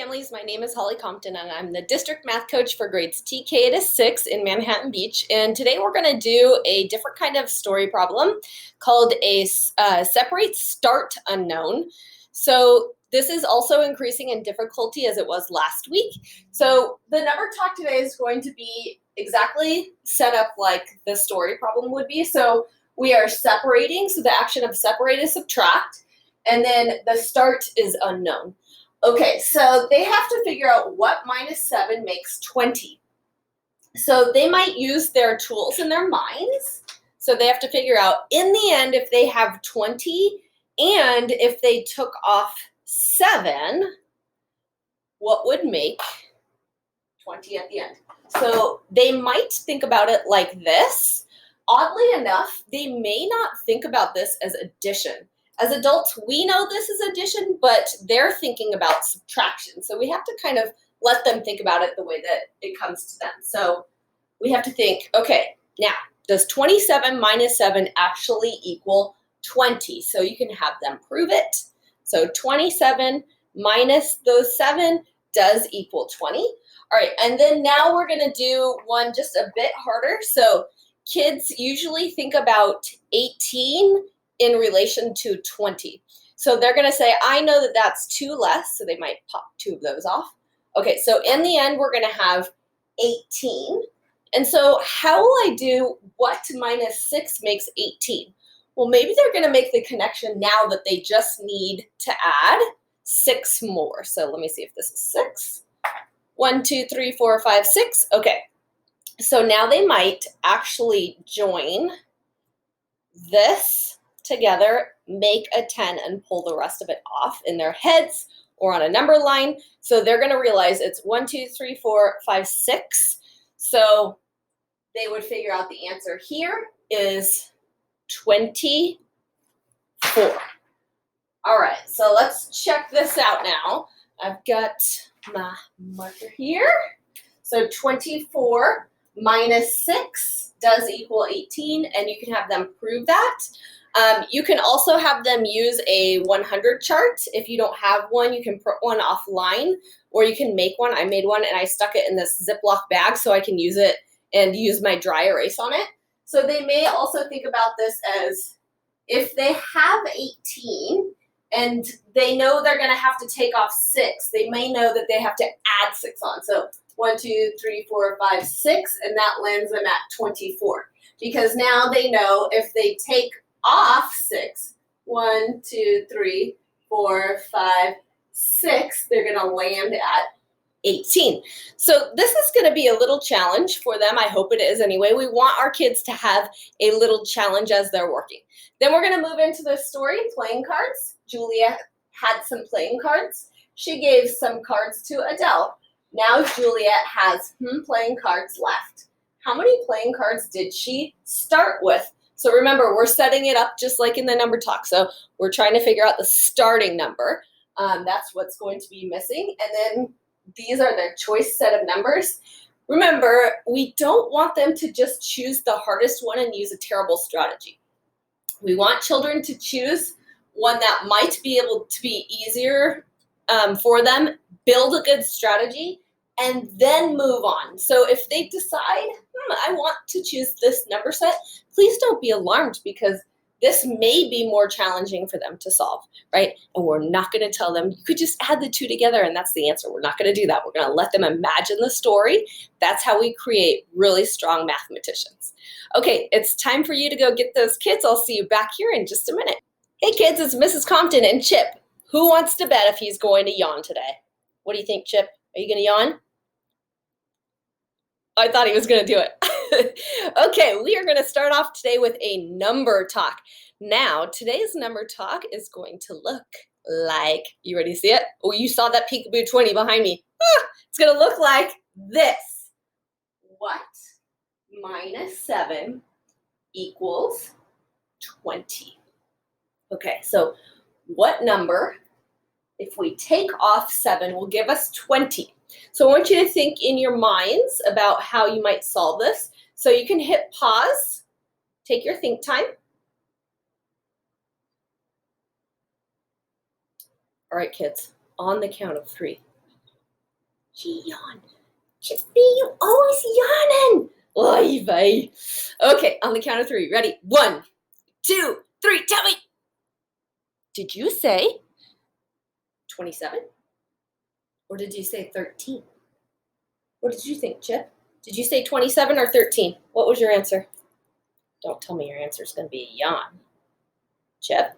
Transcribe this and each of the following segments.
families. My name is Holly Compton, and I'm the district math coach for grades TK to 6 in Manhattan Beach. And today we're going to do a different kind of story problem called a separate start unknown. So this is also increasing in difficulty as it was last week. So the number talk today is going to be exactly set up like the story problem would be. So we are separating. So the action of separate is subtract. And then the start is unknown. Okay, so they have to figure out what minus 7 makes 20. So they might use their tools in their minds. So they have to figure out in the end if they have 20 and if they took off 7, what would make 20 at the end? So they might think about it like this. Oddly enough, they may not think about this as addition. As adults, we know this is addition, but they're thinking about subtraction. So we have to kind of let them think about it the way that it comes to them. So we have to think, okay, now, does 27 minus 7 actually equal 20? So you can have them prove it. So 27 minus those 7 does equal 20. All right, and then now we're going to do one just a bit harder. So kids usually think about 18 in relation to 20. So they're going to say, I know that that's 2 less, so they might pop 2 of those off. Okay, so in the end, we're going to have 18. And so how will I do what minus 6 makes 18? Well, maybe they're going to make the connection now that they just need to add 6 more. So let me see if this is 6. 1, 2, 3, 4, 5, 6. Okay, so now they might actually join this together, make a 10 and pull the rest of it off in their heads or on a number line. So they're going to realize it's 1, 2, 3, 4, 5, 6. So they would figure out the answer here is 24. All right, so let's check this out now. I've got my marker here. So 24 minus 6 does equal 18, and you can have them prove that. You can also have them use a 100 chart. If you don't have one, you can print one offline, or you can make one. I made one, and I stuck it in this Ziploc bag so I can use it and use my dry erase on it. So they may also think about this as if they have 18 and they know they're going to have to take off 6, they may know that they have to add 6 on. So 1, 2, 3, 4, 5, 6, and that lands them at 24. Because now they know if they take off 6, 1, 2, 3, 4, 5, 6, they're going to land at 18. So this is going to be a little challenge for them. I hope it is anyway. We want our kids to have a little challenge as they're working. Then we're going to move into the story, playing cards. Julia had some playing cards. She gave some cards to Adele. Now Juliet has playing cards left. How many playing cards did she start with? So remember, we're setting it up just like in the number talk. So we're trying to figure out the starting number. That's what's going to be missing. And then these are the choice set of numbers. Remember, we don't want them to just choose the hardest one and use a terrible strategy. We want children to choose one that might be able to be easier for them, build a good strategy, and then move on. So if they decide, I want to choose this number set, please don't be alarmed because this may be more challenging for them to solve, right? And we're not going to tell them, you could just add the 2 together and that's the answer. We're not going to do that. We're going to let them imagine the story. That's how we create really strong mathematicians. Okay, it's time for you to go get those kids. I'll see you back here in just a minute. Hey kids, it's Mrs. Compton and Chip. Who wants to bet if he's going to yawn today? What do you think, Chip? Are you going to yawn? I thought he was going to do it. Okay, we are going to start off today with a number talk. Now, today's number talk is going to look like, you ready to see it? Oh, you saw that peekaboo 20 behind me. It's going to look like this. What minus 7 equals 20? Okay, so what number, if we take off 7, will give us 20? So I want you to think in your minds about how you might solve this. So you can hit pause, take your think time. All right, kids, on the count of 3. She yawned. Chippy, you always yawning. Oy vey. Okay, on the count of 3. Ready? 1, 2, 3. Tell me. Did you say 27? Or did you say 13? What did you think, Chip? Did you say 27 or 13? What was your answer? Don't tell me your answer is going to be a yawn. Chip?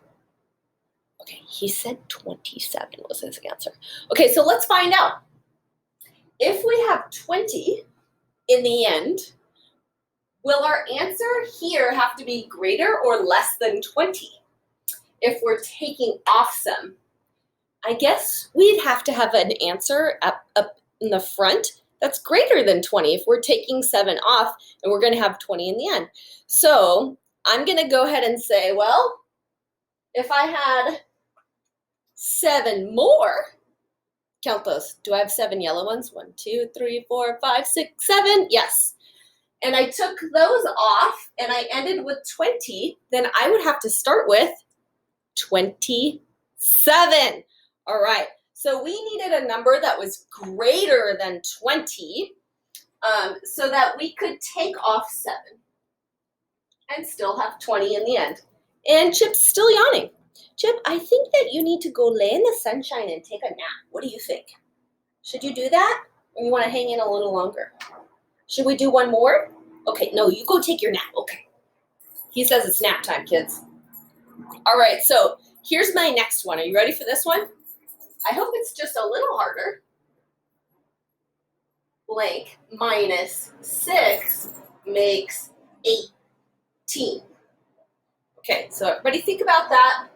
Okay, he said 27 was his answer. Okay, so let's find out. If we have 20 in the end, will our answer here have to be greater or less than 20? If we're taking off some, I guess we'd have to have an answer up in the front that's greater than 20 if we're taking 7 off and we're going to have 20 in the end. So I'm going to go ahead and say, well, if I had 7 more, count those. Do I have 7 yellow ones? 1, 2, 3, 4, 5, 6, 7. Yes. And I took those off and I ended with 20, then I would have to start with 27. All right. So we needed a number that was greater than 20 so that we could take off 7 and still have 20 in the end. And Chip's still yawning. Chip, I think that you need to go lay in the sunshine and take a nap. What do you think? Should you do that? Or you want to hang in a little longer? Should we do one more? Okay, no, you go take your nap. Okay. He says it's nap time, kids. All right, so here's my next one. Are you ready for this one? I hope it's just a little harder. Blank minus 6 makes 18. Okay, so everybody think about that.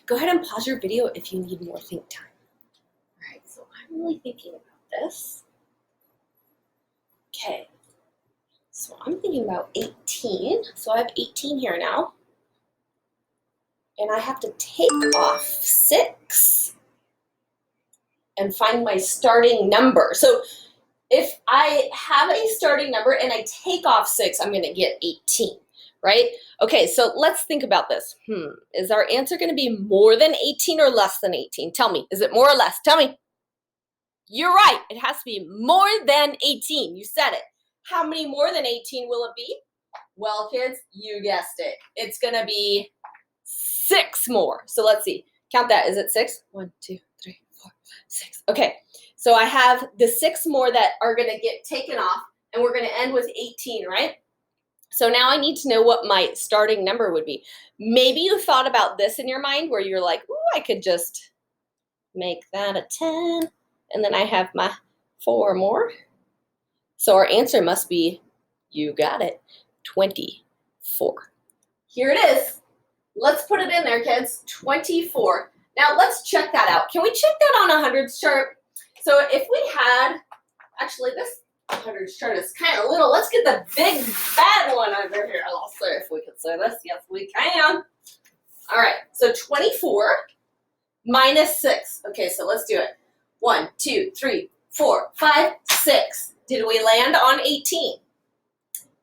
Go ahead and pause your video if you need more think time. All right, so I'm really thinking about this. Okay, so I'm thinking about 18. So I have 18 here now. And I have to take off 6 and find my starting number. So if I have a starting number and I take off 6, I'm going to get 18, right? Okay, so let's think about this. Is our answer going to be more than 18 or less than 18? Tell me, is it more or less? Tell me. You're right. It has to be more than 18. You said it. How many more than 18 will it be? Well, kids, you guessed it. It's going to be 6 more. So let's see. Count that. Is it 6? 1, 2, 3, 4, 6. Okay. So I have the 6 more that are going to get taken off, and we're going to end with 18, right? So now I need to know what my starting number would be. Maybe you thought about this in your mind where you're like, ooh, I could just make that a 10, and then I have my 4 more. So our answer must be, you got it, 24. Here it is. Let's put it in there, kids, 24. Now let's check that out. Can we check that on a hundreds chart? So if we had, actually this hundreds chart is kind of little. Let's get the big bad one under here. I'll say if we can say this. Yes, we can. All right, so 24 minus 6. Okay, so let's do it. 1, 2, 3, 4, 5, 6. Did we land on 18?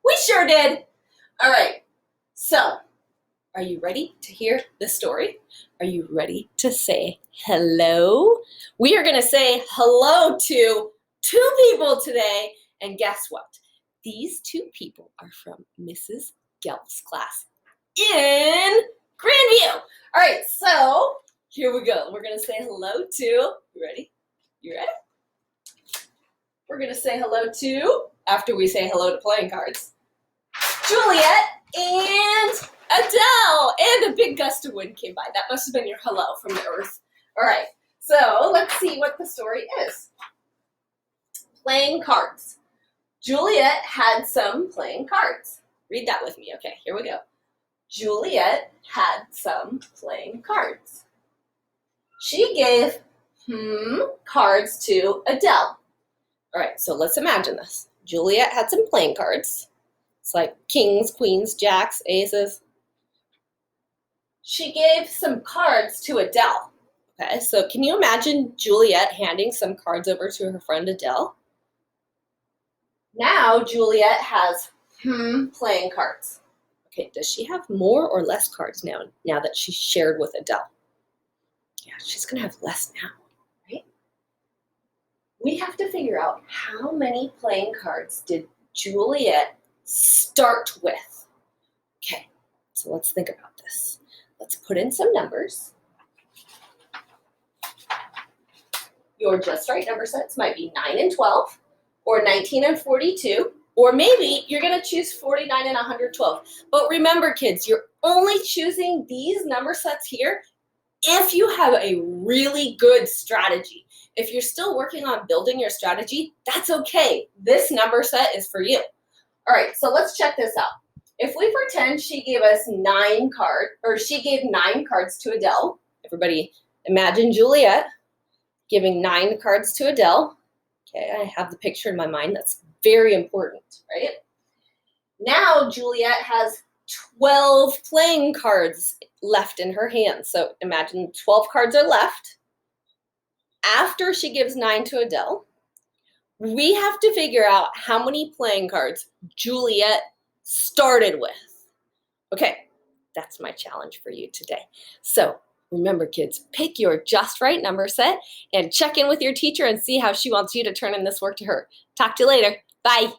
We sure did. All right, so are you ready to hear the story? Are you ready to say hello? We are going to say hello to 2 people today, and guess what? These 2 people are from Mrs. Gelf's class in Grandview. All right, so here we go. We're going to say hello to, you ready? You ready? We're going to say hello to, after we say hello to playing cards, Juliet and Adele. And a big gust of wind came by. That must have been your hello from the earth. All right, so let's see what the story is. Playing cards. Juliet had some playing cards. Read that with me. Okay, here we go. Juliet had some playing cards. She gave cards to Adele. All right, so let's imagine this. Juliet had some playing cards. It's like kings, queens, jacks, aces. She gave some cards to Adele. Okay, so can you imagine Juliet handing some cards over to her friend Adele? Now Juliet has Playing cards. Okay, does she have more or less cards now that she's shared with Adele? Yeah, she's going to have less now, right? We have to figure out how many playing cards did Juliet start with. Okay, so let's think about this. Let's put in some numbers. Your just right number sets might be 9 and 12, or 19 and 42, or maybe you're going to choose 49 and 112. But remember, kids, you're only choosing these number sets here if you have a really good strategy. If you're still working on building your strategy, that's okay. This number set is for you. All right, so let's check this out. If we pretend she gave us 9 cards, or she gave 9 cards to Adele, everybody imagine Juliet giving 9 cards to Adele. Okay, I have the picture in my mind. That's very important, right? Now Juliet has 12 playing cards left in her hand. So imagine 12 cards are left. After she gives 9 to Adele, we have to figure out how many playing cards Juliet started with. Okay, that's my challenge for you today. So remember, kids, pick your just right number set and check in with your teacher and see how she wants you to turn in this work to her. Talk to you later. Bye.